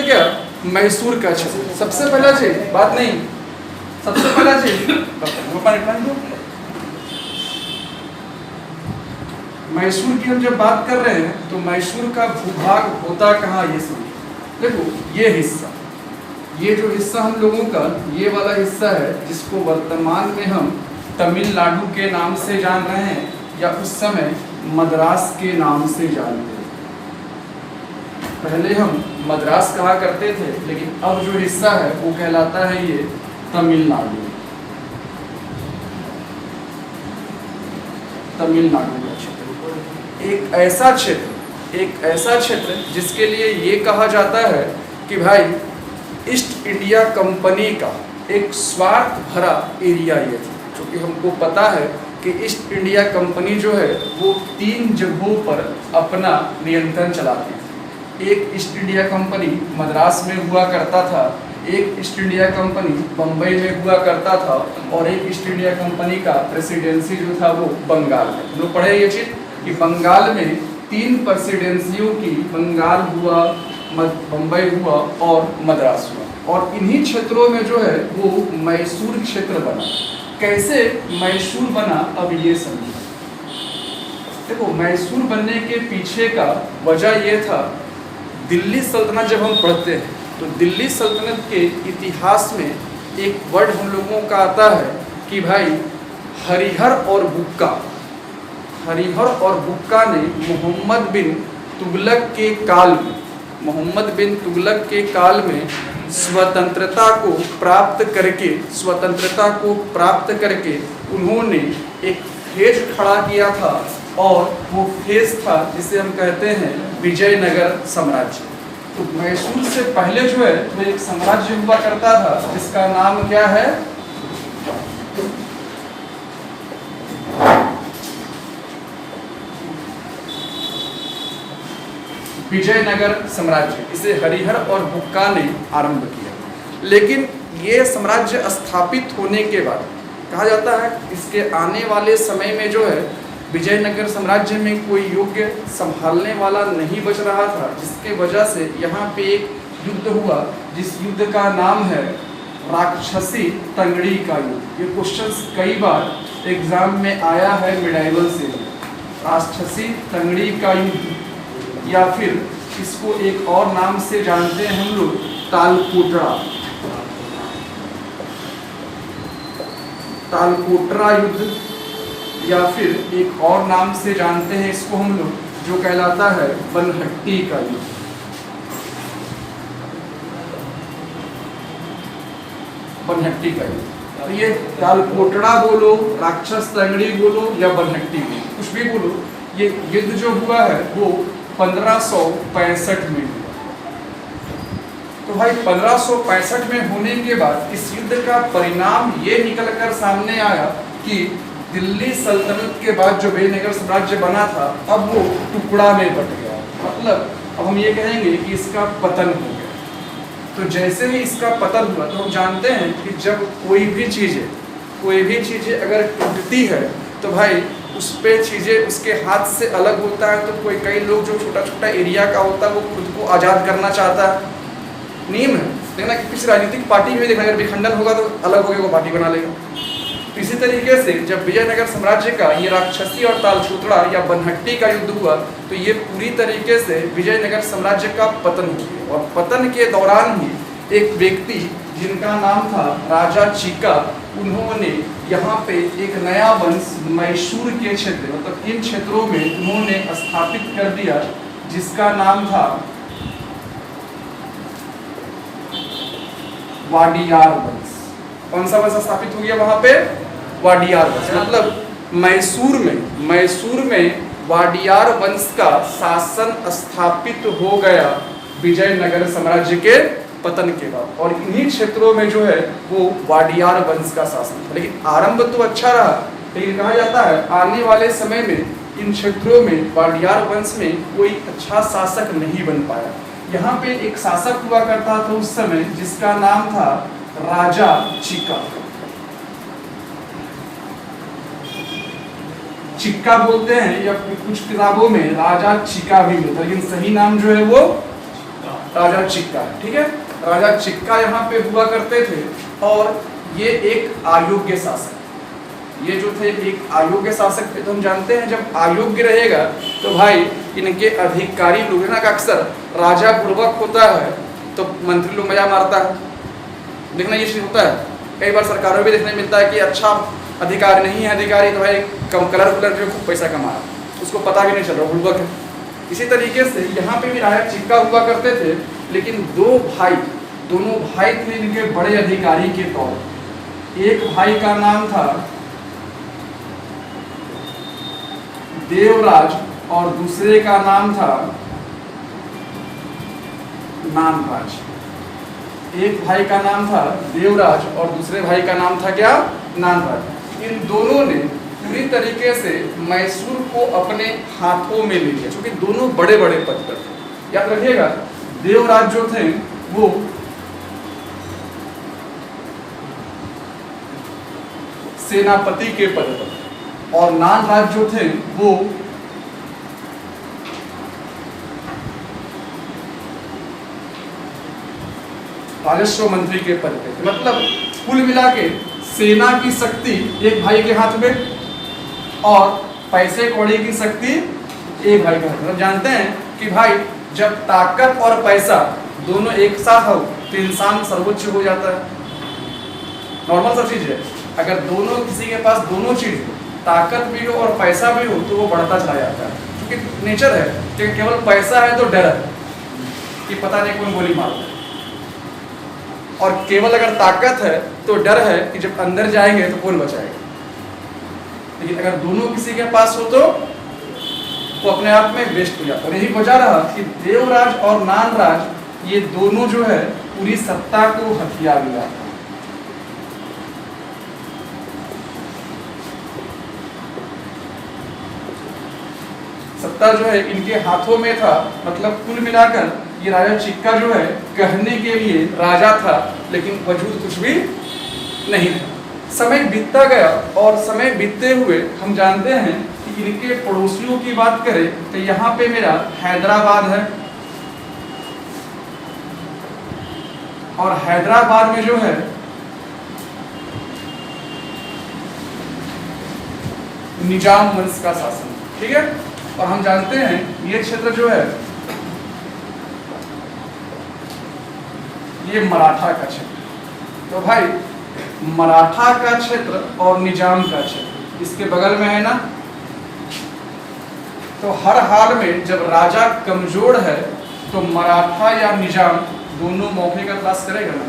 क्या मैसूर का क्षेत्र। सबसे पहला चीज बात नहीं, सबसे पहला चीज मैसूर की हम जब बात कर रहे हैं तो मैसूर का भूभाग होता कहाँ ये समझो। देखो ये हिस्सा, ये जो हिस्सा हम लोगों का ये वाला हिस्सा है जिसको वर्तमान में हम तमिलनाडु के नाम से जान रहे हैं या उस समय मद्रास के नाम से जानते हैं। पहले हम मद्रास कहा करते थे, लेकिन अब जो हिस्सा है वो कहलाता है ये तमिलनाडु। तमिलनाडु का क्षेत्र एक ऐसा क्षेत्र जिसके लिए ये कहा जाता है कि भाई ईस्ट इंडिया कंपनी का एक स्वार्थ भरा एरिया ये था, क्योंकि हमको पता है कि ईस्ट इंडिया कंपनी जो है वो 3 जगहों पर अपना नियंत्रण चलाती थी। एक ईस्ट इंडिया कंपनी मद्रास में हुआ करता था, एक ईस्ट इंडिया कंपनी बम्बई में हुआ करता था, और एक ईस्ट इंडिया कंपनी का प्रेसिडेंसी जो था वो बंगाल में। हम लोग पढ़े ये चीज़ कि बंगाल में 3 प्रेसिडेंसियों की, बंगाल हुआ, बम्बई हुआ और मद्रास हुआ, और इन्हीं क्षेत्रों में जो है वो मैसूर क्षेत्र बना। कैसे मैसूर बना अब ये समझो। देखो मैसूर बनने के पीछे का वजह ये था, दिल्ली सल्तनत जब हम पढ़ते हैं तो दिल्ली सल्तनत के इतिहास में एक वर्ड हम लोगों का आता है कि भाई हरिहर और बुक्का ने मोहम्मद बिन तुगलक के काल में स्वतंत्रता को प्राप्त करके उन्होंने एक फेज खड़ा किया था, और वो फेज था जिसे हम कहते हैं विजयनगर साम्राज्य। तो मैसूर से पहले जो है वो एक साम्राज्य हुआ करता था जिसका नाम क्या है, विजयनगर साम्राज्य। इसे हरिहर और बुक्का ने आरंभ किया। लेकिन ये साम्राज्य स्थापित होने के बाद कहा जाता है इसके आने वाले समय में जो है विजयनगर साम्राज्य में कोई योग्य संभालने वाला नहीं बच रहा था, जिसके वजह से यहाँ पे एक युद्ध हुआ जिस युद्ध का नाम है राक्षसी तंगड़ी का युद्ध। ये क्वेश्चंस कई बार एग्जाम में आया है मिडाइवल से। राक्षसी तंगड़ी का युद्ध, या फिर इसको एक और नाम से जानते हैं हम लोग तालकोटरा युद्ध, या फिर एक और नाम से जानते हैं इसको हम लोग जो कहलाता है बनहट्टी का युद्ध। बनहट्टी का युद्ध, तो ये तालकोटरा बोलो, राक्षस तंगड़ी बोलो या बनहट्टी बोलो, कुछ भी बोलो, ये युद्ध जो हुआ है वो 1565 में हुआ। तो भाई 1565 में होने के बाद इस युद्ध का परिणाम ये निकलकर सामने आया कि दिल्ली सल्तनत के बाद जो विजयनगर साम्राज्य बना था अब वो टुकड़ा में बट गया। मतलब अब हम ये कहेंगे कि इसका पतन हो गया। तो जैसे ही इसका पतन हुआ, तो हम जानते हैं कि जब कोई भी चीज़ें अगर टूटती है तो भाई उस पर चीज़ें उसके हाथ से अलग होता है। तो कई लोग जो छोटा छोटा एरिया का होता है वो खुद को आज़ाद करना चाहता है, नियम है। देखना कि किसी राजनीतिक पार्टी में देखना अगर विखंडन होगा तो अलग होकर वो पार्टी बना लेगा। इसी तरीके से जब विजयनगर साम्राज्य का ये राक्षसी और तालकोटरा या बनहट्टी का युद्ध हुआ तो ये पूरी तरीके से विजयनगर साम्राज्य का पतन हो गया। और पतन के दौरान ही एक व्यक्ति जिनका नाम था राजा चीका, उन्होंने यहाँ पे एक नया वंश मैसूर के क्षेत्र, मतलब इन क्षेत्रों में उन्होंने स्थापित कर दिया जिसका नाम था वाडियार वंश। कौन सा वंश स्थापित हो गया वहां पे? वाडियार वंश। मतलब मैसूर में वाडियार वंश का शासन स्थापित हो गया विजयनगर साम्राज्य के पतन के बाद, और इन्हीं क्षेत्रों में जो है वो वाडियार वंश का शासन था। लेकिन आरंभ तो अच्छा रहा, लेकिन कहा जाता है आने वाले समय में इन क्षेत्रों में वाडियार वंश में कोई अच्छा शासक नहीं बन पाया। यहाँ पे एक शासक हुआ करता था उस समय जिसका नाम था राजा चिक्का बोलते हैं, या कुछ किताबों में राजा चिका भी होता है, लेकिन सही नाम जो है वो राजा चिक्का, ठीक है। राजा चिक्का यहाँ पे हुआ करते थे और ये एक अयोग्य शासक, ये जो थे एक अयोग्य शासक थे। तो हम जानते हैं जब अयोग्य रहेगा तो भाई इनके अधिकारी लोग ना का अक्सर राजा पूर्वक होता है तो मंत्री लोग मजा मारता है, देखना ये चीज होता है। कई बार सरकारों में देखने मिलता है कि अच्छा अधिकारी नहीं है, अधिकारी तो भाई कम कलर जो खूब पैसा कमा रहा, उसको पता भी नहीं चल रहा, पूर्वक है। इसी तरीके से यहाँ पे भी राजा चिक्का हुआ करते थे, लेकिन दोनों भाई थे इनके बड़े अधिकारी के तौर। एक भाई का नाम था देवराज और दूसरे का नाम था नानराज। एक भाई का नाम था देवराज और दूसरे भाई का नाम था क्या? नानराज। इन दोनों ने पूरी तरीके से मैसूर को अपने हाथों में ले लिया, क्योंकि दोनों बड़े बड़े पद पर थे। याद रखिएगा, देवराज जो थे वो सेनापति के पद पर और नानराज जो थे वो राजस्व मंत्री के पद पे थे। मतलब कुल मिला के सेना की शक्ति एक भाई के हाथ में और पैसे कौड़ी की शक्ति एक भाई के हाथ में। जानते हैं कि भाई जब ताकत और पैसा दोनों एक साथ हो तो इंसान सर्वोच्च हो जाता है, नॉर्मल सब चीज है। अगर दोनों किसी के पास दोनों चीज हो, ताकत भी हो और पैसा भी हो, तो वो बढ़ता चला जाता है। क्योंकि नेचर है कि केवल पैसा है तो डर है कि पता नहीं कौन गोली मार दे, और केवल अगर ताकत है तो डर है कि जब अंदर जाएंगे तो कौन बचाएगा। लेकिन अगर दोनों किसी के पास हो तो वो अपने आप में बेस्ट हो जाता है। यही वजह रहा कि देवराज और नानराज ये दोनों जो है पूरी सत्ता को हथिया लिया। सत्ता जो है इनके हाथों में था। मतलब कुल मिलाकर ये राजा चिक्का जो है कहने के लिए राजा था, लेकिन वजूद कुछ भी नहीं था। समय बीतता गया और समय बीतते हुए हम जानते हैं कि इनके पड़ोसियों की बात करें तो यहाँ पे मेरा हैदराबाद है, और हैदराबाद में जो है निजाम वंश का शासन, ठीक है। और हम जानते हैं ये क्षेत्र जो है ये मराठा का क्षेत्र। तो भाई मराठा का क्षेत्र और निजाम का क्षेत्र इसके बगल में है ना। तो हर हाल में जब राजा कमजोर है तो मराठा या निजाम दोनों मौके का तलाश करेगा ना,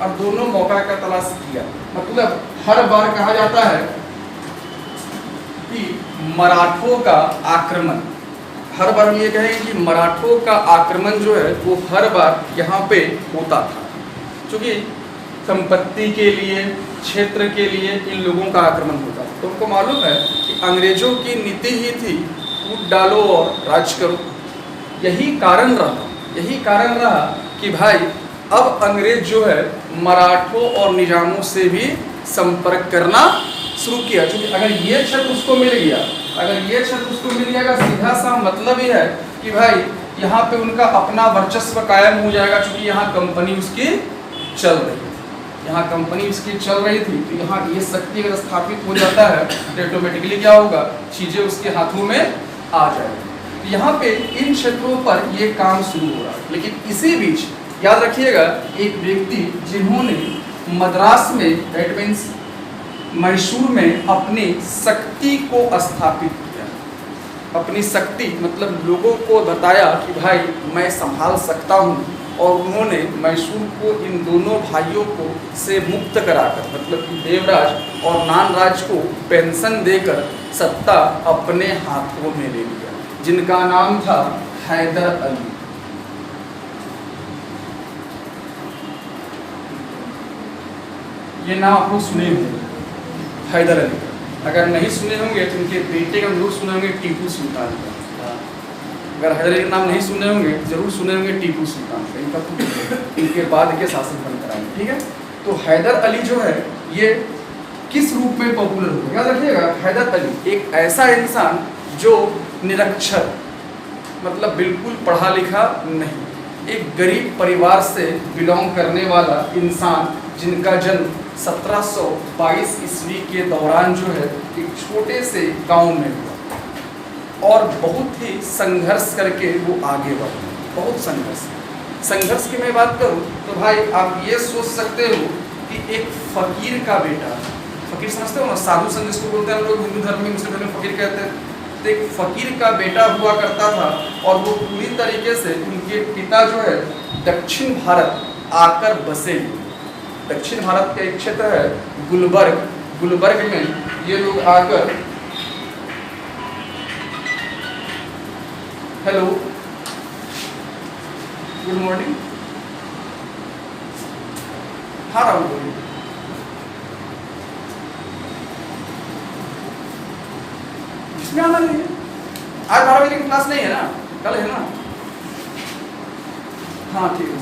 और दोनों मौका का तलाश किया। मतलब हर बार कहा जाता है कि मराठों का आक्रमण, हर बार ये कहें कि मराठों का आक्रमण जो है वो हर बार यहाँ पे होता था, क्योंकि संपत्ति के लिए, क्षेत्र के लिए इन लोगों का आक्रमण होता था। तो उनको मालूम है कि अंग्रेजों की नीति ही थी कूट डालो और राज करो। यही कारण रहा कि भाई अब अंग्रेज जो है मराठों और निजामों से भी संपर्क करना शुरू किया। क्योंकि अगर ये क्षेत्र उसको मिल गया, सीधा सा मतलब ये है कि भाई यहाँ पे उनका अपना वर्चस्व कायम हो जाएगा। क्योंकि यहाँ कंपनी उसकी चल रही थी, तो यहाँ ये शक्ति अगर स्थापित हो जाता है तो ऑटोमेटिकली क्या होगा, चीजें उसके हाथों में आ जाएगी। तो यहाँ पे इन क्षेत्रों पर ये काम शुरू हो रहा है। लेकिन इसी बीच याद रखिएगा, एक व्यक्ति जिन्होंने मद्रास में, दैट मीन्स मैसूर में अपनी शक्ति को स्थापित किया। अपनी शक्ति मतलब लोगों को बताया कि भाई मैं संभाल सकता हूँ, और उन्होंने मैसूर को इन दोनों भाइयों को से मुक्त कराकर, मतलब कि देवराज और नानराज को पेंशन देकर सत्ता अपने हाथों में ले लिया, जिनका नाम था हैदर अली। ये नाम आप लोग सुने होंगे, हैदर अली। अगर नहीं सुने होंगे तो इनके बेटे का जरूर सुने होंगे, टीपू सुल्तान का। अगर हैदर अली का नाम नहीं सुने होंगे जरूर सुने होंगे टीपू सुल्तान का। इनके बाद के शासन बन कराएंगे, ठीक है। तो हैदर अली जो है ये किस रूप में पॉपुलर हुआ, याद रखिएगा। हैदर अली एक ऐसा इंसान जो निरक्षर, मतलब बिल्कुल पढ़ा लिखा नहीं, एक गरीब परिवार से बिलोंग करने वाला इंसान, जिनका जन्म 1722 ईस्वी के दौरान जो है एक छोटे से गांव में हुआ और बहुत ही संघर्ष करके वो आगे बढ़े। बहुत संघर्ष की मैं बात करूँ तो भाई आप ये सोच सकते हो कि एक फकीर का बेटा, फकीर समझते हो ना, साधु संत जिसको बोलते हैं हम लोग हिंदू धर्म में, मुस्लिम धर्म में फकीर कहते हैं। तो एक फकीर का बेटा हुआ करता था और वो पूरी तरीके से, उनके पिता जो है दक्षिण भारत आकर बसे। दक्षिण भारत का एक क्षेत्र है गुलबर्ग में ये लोग आकर, हेलो गुड मॉर्निंग, हाँ राहुल बोलिए। इसमें आना नहीं है, आज 12 बजे की क्लास नहीं है ना, कल है ना? हाँ ठीक है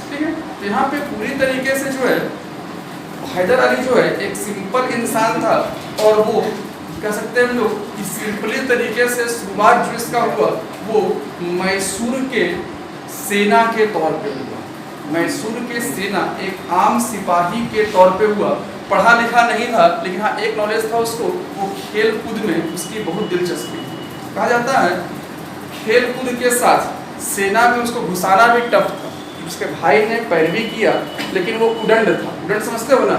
ठीक है। तो यहाँ पे पूरी तरीके से जो है हैदर अली जो है एक सिंपल इंसान था और वो कह सकते हैं हम लोग कि सिंपली तरीके से शुरुआत जो इसका हुआ वो मैसूर के सेना के तौर पे हुआ। मैसूर के सेना एक आम सिपाही के तौर पे हुआ, पढ़ा लिखा नहीं था, लेकिन हाँ एक नॉलेज था उसको, वो खेल कूद में उसकी बहुत दिलचस्पी। कहा जाता है खेल कूद के साथ सेना में उसको घुसाना भी टफ था। उसके भाई ने पैरवी किया, लेकिन वो उदंड था। उदंड समझते हो ना?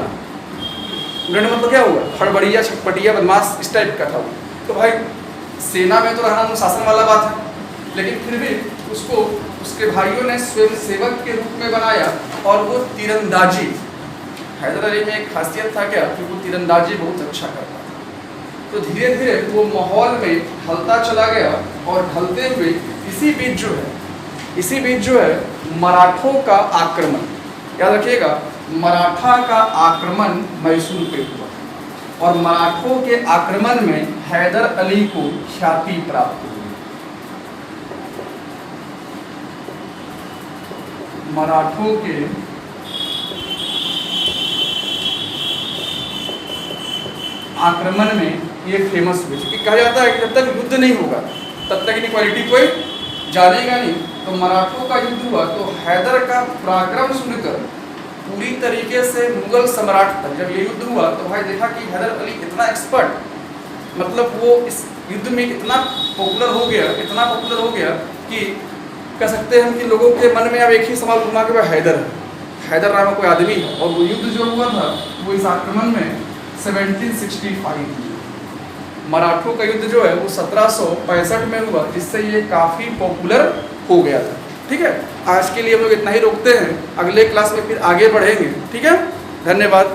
उदंड मतलब क्या हुआ? खड़बड़िया, छटपटिया, बदमाश इस टाइप का था वो। तो भाई सेना में तो रहना अनुशासन वाला बात है, लेकिन फिर भी उसको उसके भाइयों ने स्वयं सेवक के रूप में बनाया और वो तीरंदाजी, हैदर अली में एक खासियत था क्या कि वो तीरंदाजी बहुत अच्छा करता था। तो धीरे धीरे वो माहौल में ढलता चला गया और ढलते हुए इसी बीच जो है मराठों का आक्रमण, याद रखिएगा, मराठा का आक्रमण मैसूर पे हुआ और मराठों के आक्रमण में हैदर अली को ख्याति प्राप्त हुई। मराठों के आक्रमण में ये फेमस हुए, क्योंकि कहा जाता है कि जब तक युद्ध नहीं होगा तब तक इनक्वालिटी कोई जानेगा नहीं। तो मराठों का युद्ध हुआ तो हैदर का पराक्रम सुनकर पूरी तरीके से मुगल सम्राट तक जब ये युद्ध हुआ तो भाई देखा कि हैदर अली इतना एक्सपर्ट, मतलब वो इस युद्ध में इतना पॉपुलर हो गया कि कह सकते हैं हम कि लोगों के मन में अब एक ही सवाल घुमा के हैदर नाम कोई आदमी है। और वो युद्ध जो हुआ था वो इस आक्रमण में 1765 मराठों का युद्ध जो है वो 1765 में हुआ, जिससे ये काफ़ी पॉपुलर हो गया था। ठीक है, आज के लिए हम लोग इतना ही रोकते हैं, अगले क्लास में फिर आगे बढ़ेंगे। ठीक है, धन्यवाद।